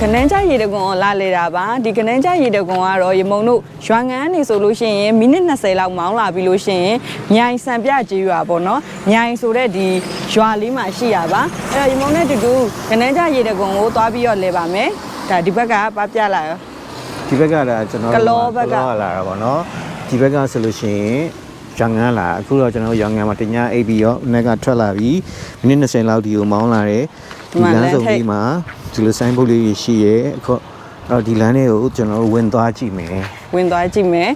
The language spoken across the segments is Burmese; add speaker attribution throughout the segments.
Speaker 1: ကနန်းကြရေတကွန်လာလေတာပါဒီကနန်းကြရေတကွန်ကတော့ရမုံတို့ရွာငန်းနေဆိုလို့ရှိရင်မိနစ်20လောက်မောင်းလာပြီးလို့ရှိရင်မြိုင်စံပြကြေးရွာပေါ့နော်မြိုင်ဆိုတဲ့ဒီရွာလေးမှာရှိရပါအဲ့တော့ရမုံနဲ့တူတူကနန်းကြရေတကွန်ကိုသွားပြီးတော့လဲပါမယ်ဒါဒီဘက်ကပါပြလာရော
Speaker 2: ဒီဘက်ကဒါကျွန်တော်ကလောဘက်ကလာတာပေါ့နော်ဒီဘက်ကဆိုလို့ရှိရင်ရန်ငန်းလာအခုတော့ကျွန်တော်ရန်ငန်းမှာတညအိပ်ပြီးရောအနက်ကထွက်လာပြီးမိနစ်20လောက်ဒီကိုမောင်းလာတယ်ဒီလမ်းစုံလေးမှာဒီလိုဆိုင်းဘုတ်လေးရှိရဲအခုတော့ဒီလမ်းလေးကိုကျွန်တော်ဝင်သွားကြည့်မယ်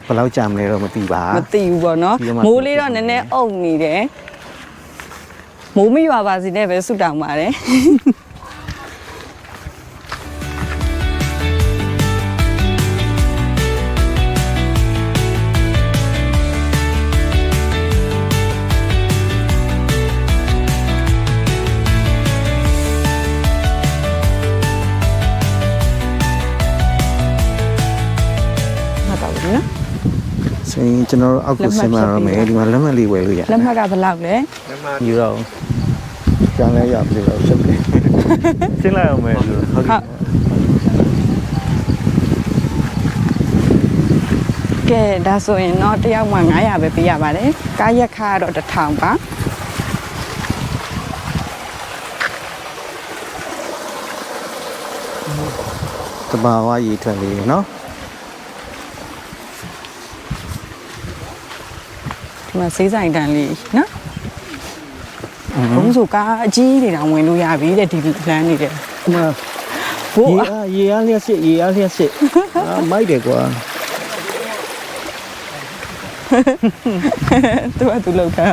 Speaker 2: ဘယ်လောက်ကြာမလဲတော့မသိပါ
Speaker 1: မသိဘူးပေါ့နော်မိုးလေးတော့နည်းနည်းအုပ်နေတယ်မိုးမရွာပါစေနဲ့ပဲဆုတောင်းပါတယ်
Speaker 2: ဆိုရင်ကျွန်တော်အောက်ကိုဆင်းလာတော့မယ်ဒီမှာလက်မှတ်လေးဝယ်လို့ရ
Speaker 1: လက်မှတ်ကဘယ်လောက်လဲ
Speaker 2: လက်မှတ်ယူတော့ကျန်လဲရပြီလို့ချက်တယ်ဆင်းလာအောင်မယ်ဟုတ်
Speaker 1: ကဲဒါဆိုရင်တော့တယောက်မှ900ပဲပေးရပါတယ်ကားရက်ခါတော့1000ပါ
Speaker 2: တဘာဝရေထွက်လေးနော်
Speaker 1: ဒီမှာစေးဆိုင်တန်းလေးနော်ဘုံဆိုကားအကြီးတွေတောင်ဝင်လို့ရပြီတဲ့ဒီလမ်းနေတယ်
Speaker 2: ဒီမှာရေအားလျက်စစ်မိုက်တယ်ကွာ
Speaker 1: သူလောက်တာ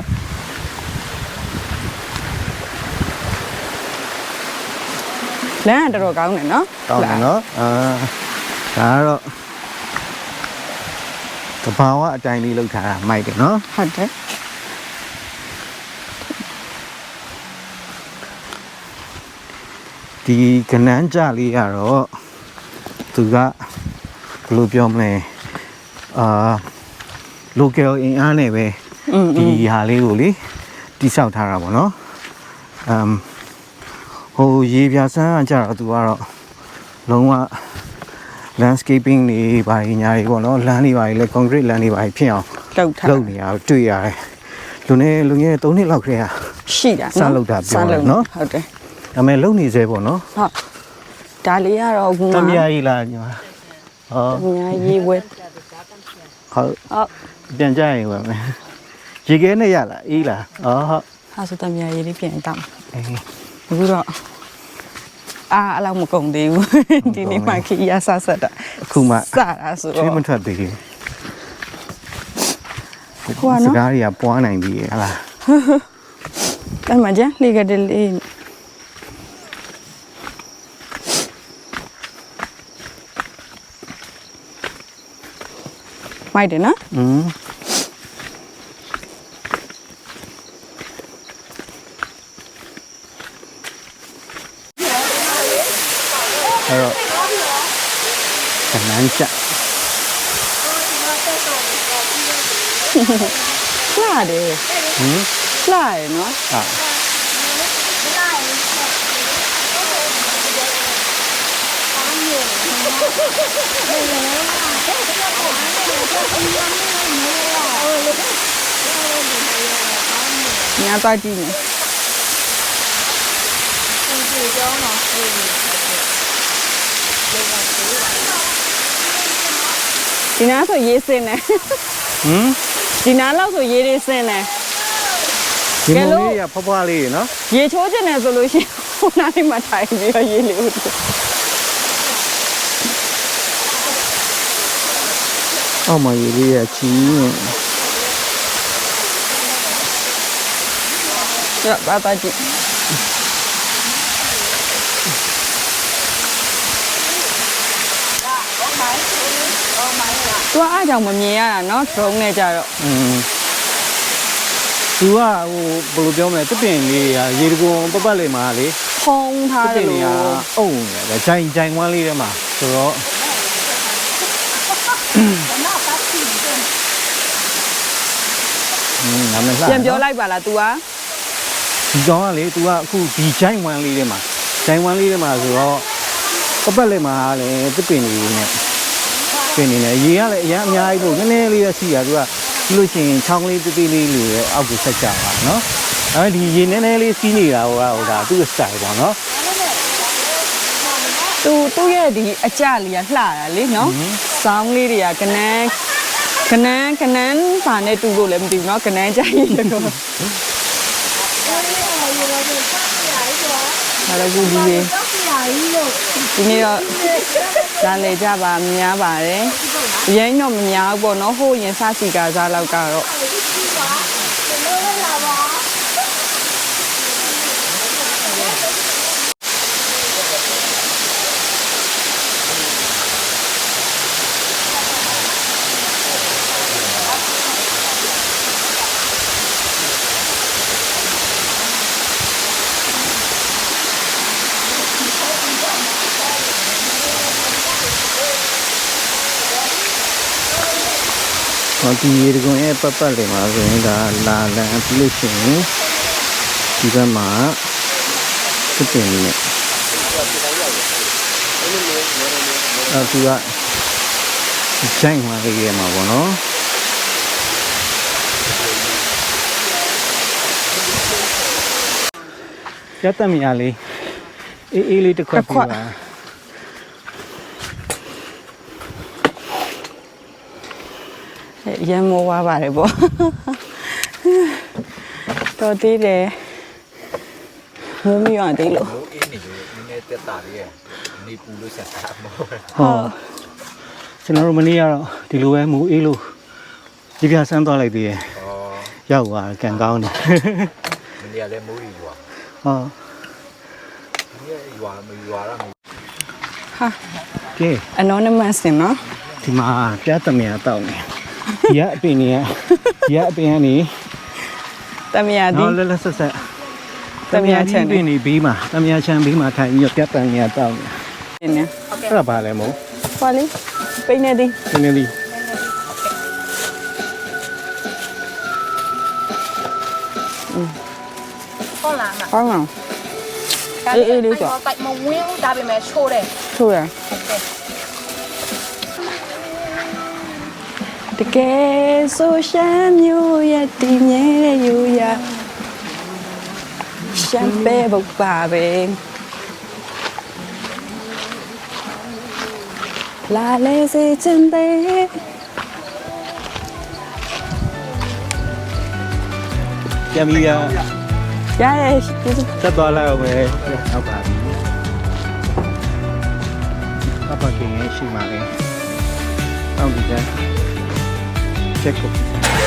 Speaker 1: လမ်းတော်ကောင်းတယ်နော်
Speaker 2: ကောင်းတယ်နော်ဒါကတော့တဘာဝအတိုင်းလေးလောက်ထားတာမိုက်တယ်နော်
Speaker 1: ဟုတ်တယ်
Speaker 2: ဒီကနန်းကြလေးကတော့သူကဘယ်လိုပြောမလဲlocal အင်အားနဲ့ပဲဒီဟာလေးကိုလေတိဆောက်ထားတာပေါ့နော်ဟိုရေပြဆန်းကကြတော့သူကတော့လုံးဝlandscaping တွေဘာညာတွေပေါ့နော်လမ်းတွေဘာတွေလဲ concrete လမ်းတွေဘာတွေဖြစ်အောင်လုပ်နေရတွေ့ရတယ်လူငယ်3နှစ်လောက်ခရဲ
Speaker 1: ရှိတာ
Speaker 2: စလုပ်တာပြောတယ်နော်
Speaker 1: ဟုတ်တယ်
Speaker 2: ဒါပေမဲ့လုပ်နေသေးပေါ့နော်
Speaker 1: ဟုတ်ဒါလေးကတော့အခု
Speaker 2: တမယာကြီးလားညီမ
Speaker 1: တမယာကြီးဝဲ
Speaker 2: ဟုတ်ပြန်ကြရင်ဝဲမယ်ရေခဲနဲ့ရလားအေးလားဟုတ်
Speaker 1: ဟာဆိုတမယာကြီးလေးပြန်တောင်းအခုတော့အဲ့လောက်မကုန်သေးဘူးဒီနေ့မှခီးရဆဆက်တာ
Speaker 2: အခုမှ
Speaker 1: စတာဆိုတော့
Speaker 2: ချွေးမထွက်သေးဘူးကိုကနော်စကားတွေကပွားနိုင်ပြီဟလား
Speaker 1: အဲ့မှာကြလေကတလေးမိုက်တယ်နော်
Speaker 2: အဲ့တော့ကနန်းကြ
Speaker 1: လှတယ်လှရယ်နော်ညာတော့ကြည့်နေဒီနားဆိုရေးစင်းနေဒီနားလောက်ဆိုရေးလေးစင်းနေ
Speaker 2: ဒီမလေးရဖွားလေးနော်
Speaker 1: ရေချိုးကျင်နေဆိုလို့ရှိရင်ဟိုနားလေးမှာထိုင်ပြီးတော့ရေးလေးဦး
Speaker 2: အော်မရေးလေးရချီး
Speaker 1: ဘာကြည့်သူအားကြောင့်မမြင်ရတာเนาะ drone နဲ့ကြတော့
Speaker 2: သူကဟိုဘယ်လိုပြောမလဲတစ်ပင်လေးရေတကွန်ပတ်လေးမှာလေ
Speaker 1: ဖုံးထားတယ်လို့
Speaker 2: အုံတယ်ဂျိုင်ဝမ်းလေးထဲမှာဆိုတော့
Speaker 1: ပြန်ပြောလိုက်ပါလား तू อ่ะ
Speaker 2: ဒီကောင်ကလေ तू ကအခုဒီဂျိုင်ဝမ်းလေးထဲမှာဆိုတော့ ပတ်လေးမှာလည်းတစ်ပင်နေနေပင်နေနေရေကလည်းအများအများကြီးပို့နည်းနည်းလေးရရှိရသူကပြီးလို့ရှိရင်ချောင်းလေးတေးလေးလိုရဲ့အောက်ကိုဆက်ကြပါနော်အဲဒီရေနည်းနည်းလေးစီးနေတာဟိုဒါသူ့ style ပေါ့နော်
Speaker 1: သူ့ရဲ့ဒီအကြလေးကလှတာလေနော်စောင်းလေးတွေကကနန်းဘာနဲ့တူလို့လည်းမသိဘူးနော်ကနန်းကြရည်တော့အဲ့ဒါကူဒီနေ့တော့လာလေကြပါများပါတယ်ရင်းတော့မများဘူးပေါ့နော်ဟိုရင်စစီကစားလောက်ကတော့
Speaker 2: ဒီရေတကွန်ရဲ့ပတ်လေးမှာဆိုရင်ဒါလာလန်ပြီးလို့ရှိရင်ဒီဘက်မှာတစ်ပင်နေသူကဂျိုင်းမှာလေးရမှာပေါ့နော်ရတမရလေးအေးလေးတစ်ခွက်ပြပါ
Speaker 1: ရမ်းမိုးွားပါတယ်ပေါ့တော်သေးတယ်မိုးမရသေးလို့
Speaker 3: မိုးအေးနေလို့နည်းနည်းတက်တာလေးရဲ့နေပူလို့ဆက်တာမို့
Speaker 2: ဟုတ်ကျွန်တော်တို့မနေ့ကတော့ဒီလိုပဲမိုးအေးလို့ဒီပြဆန်းသွားလိုက်သေးတယ်ရောက်သွားကန်ကောင်းတယ်
Speaker 3: မနေ့ကလည်းမိုးရီရွာ
Speaker 2: ဟုတ်
Speaker 3: ဒီနေ့ရွာမရွာရမ
Speaker 1: ဟာ
Speaker 2: ကဲ
Speaker 1: anonymous နော်
Speaker 2: ဒီမှာပြတ်သမီးတောက်နေရအပင်နေရအပင်ကနေ
Speaker 1: သမီးဒီ
Speaker 2: လက်လက်ဆက်ဆက်သမီးချမ်းပင်နေဘေးမှာသမီးချမ်းဘေးမှာထိုင်ပြီးပြတ်တန်နေတောက်နေ
Speaker 1: နေ
Speaker 2: အဲ့ဒါပါလဲမို့
Speaker 1: ပါလေပိနေသည်
Speaker 2: ပိနေသည်
Speaker 4: ဟုတ်လားမ
Speaker 1: ဟုတ်လားအေးလေးကြော
Speaker 4: တိုက်မဝင်းဒါပေမဲ့ချိုးတယ်
Speaker 1: ချိုးရတကယ်ဆိုရှမ်းမျိုးရဲ့တည်မြဲတဲ့ယူရရှမ်းပဲပုတ်ပါပဲလာလေစေချင်တဲ့
Speaker 2: ကြမ်းပြီးရ
Speaker 1: ရဲ
Speaker 2: ဆက်သွားလိုက်အောင်ပဲဟုတ်ပါပြီအပကင်းရှိမှာလေအောက်ဒီကချက်ကို